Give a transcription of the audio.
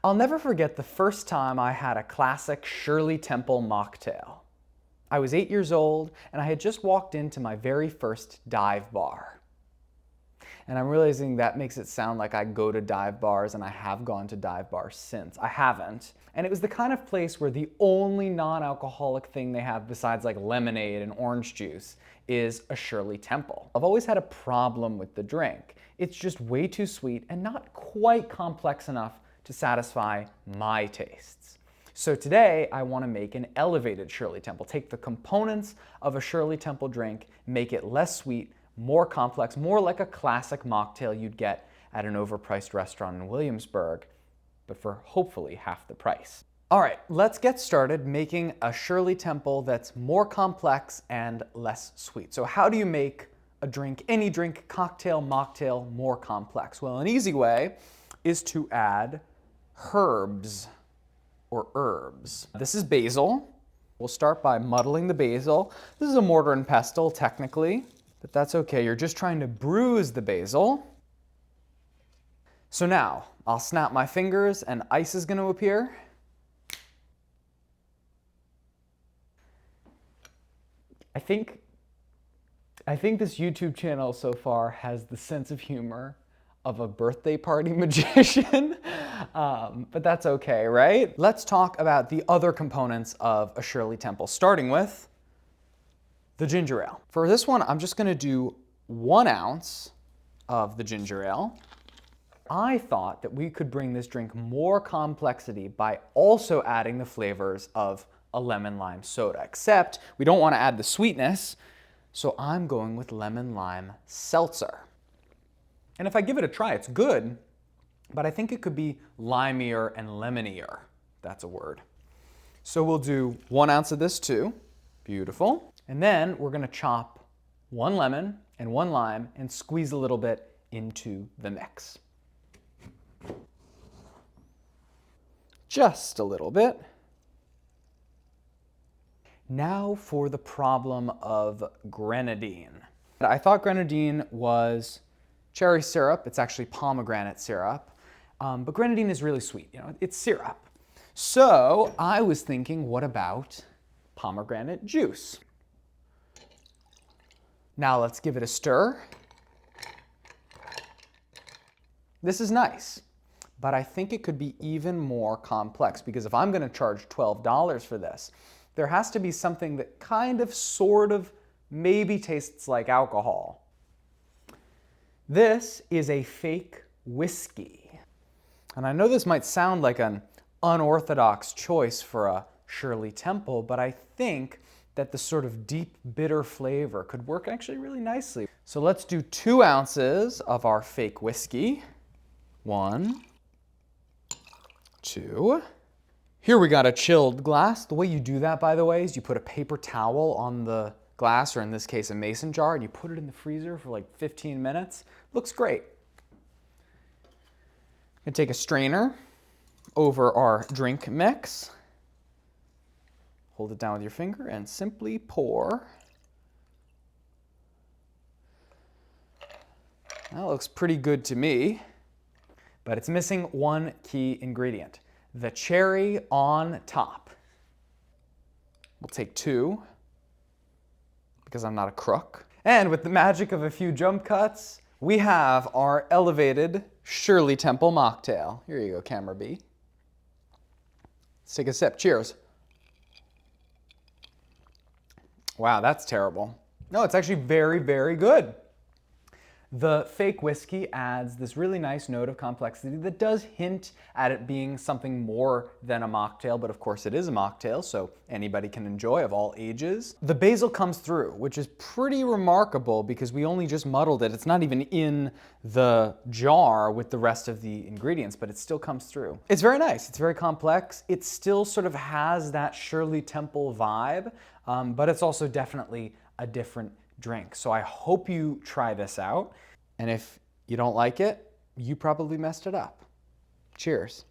I'll never forget the first time I had a classic Shirley Temple mocktail. I was 8 years old and I had just walked into my very first dive bar. And I'm realizing that makes it sound like I go to dive bars, and I have gone to dive bars since. I haven't. And it was the kind of place where the only non-alcoholic thing they have besides like lemonade and orange juice is a Shirley Temple. I've always had a problem with the drink. It's just way too sweet and not quite complex enough to satisfy my tastes. So today I want to make an elevated Shirley Temple. Take the components of a Shirley Temple drink, make it less sweet, more complex, more like a classic mocktail you'd get at an overpriced restaurant in Williamsburg, but for hopefully half the price. All right, let's get started making a Shirley Temple that's more complex and less sweet. So how do you make a drink, any drink, cocktail, mocktail, more complex? Well, an easy way is to add herbs or herbs. This is basil. We'll start by muddling the basil. This is a mortar and pestle technically, but that's okay. You're just trying to bruise the basil. So now I'll snap my fingers and ice is going to appear. I think this YouTube channel so far has the sense of humor of a birthday party magician, but that's okay, right? Let's talk about the other components of a Shirley Temple, starting with the ginger ale. For this one, I'm just gonna do 1 ounce of the ginger ale. I thought that we could bring this drink more complexity by also adding the flavors of a lemon lime soda, except we don't want to add the sweetness, so I'm going with lemon lime seltzer. And if I give it a try, it's good, but I think it could be limier and lemonier. That's a word. So we'll do 1 ounce of this too. Beautiful. And then we're gonna chop 1 lemon and 1 lime and squeeze a little bit into the mix. Just a little bit. Now for the problem of grenadine. I thought grenadine was cherry syrup. It's actually pomegranate syrup, but grenadine is really sweet. You know, it's syrup. So I was thinking, what about pomegranate juice? Now let's give it a stir. This is nice, but I think it could be even more complex, because if I'm going to charge $12 for this, there has to be something that kind of, sort of, maybe tastes like alcohol. This is a fake whiskey. And I know this might sound like an unorthodox choice for a Shirley Temple, but I think that the sort of deep, bitter flavor could work actually really nicely. So let's do 2 ounces of our fake whiskey. 1, 2. Here we got a chilled glass. The way you do that, by the way, is you put a paper towel on the glass, or in this case a mason jar, and you put it in the freezer for like 15 minutes. Looks great. And take a strainer over our drink mix. Hold it down with your finger and simply pour. That looks pretty good to me, but it's missing one key ingredient: the cherry on top. We'll take 2, because I'm not a crook. And with the magic of a few jump cuts, we have our elevated Shirley Temple mocktail. Here you go, camera B. Let's take a sip. Cheers. Wow, that's terrible. No, it's actually very, very good. The fake whiskey adds this really nice note of complexity that does hint at it being something more than a mocktail, but of course it is a mocktail, so anybody can enjoy, of all ages. The basil comes through, which is pretty remarkable because we only just muddled it. It's not even in the jar with the rest of the ingredients, but it still comes through. It's very nice, it's very complex. It still sort of has that Shirley Temple vibe, but it's also definitely a different drink. So I hope you try this out. And if you don't like it, you probably messed it up. Cheers.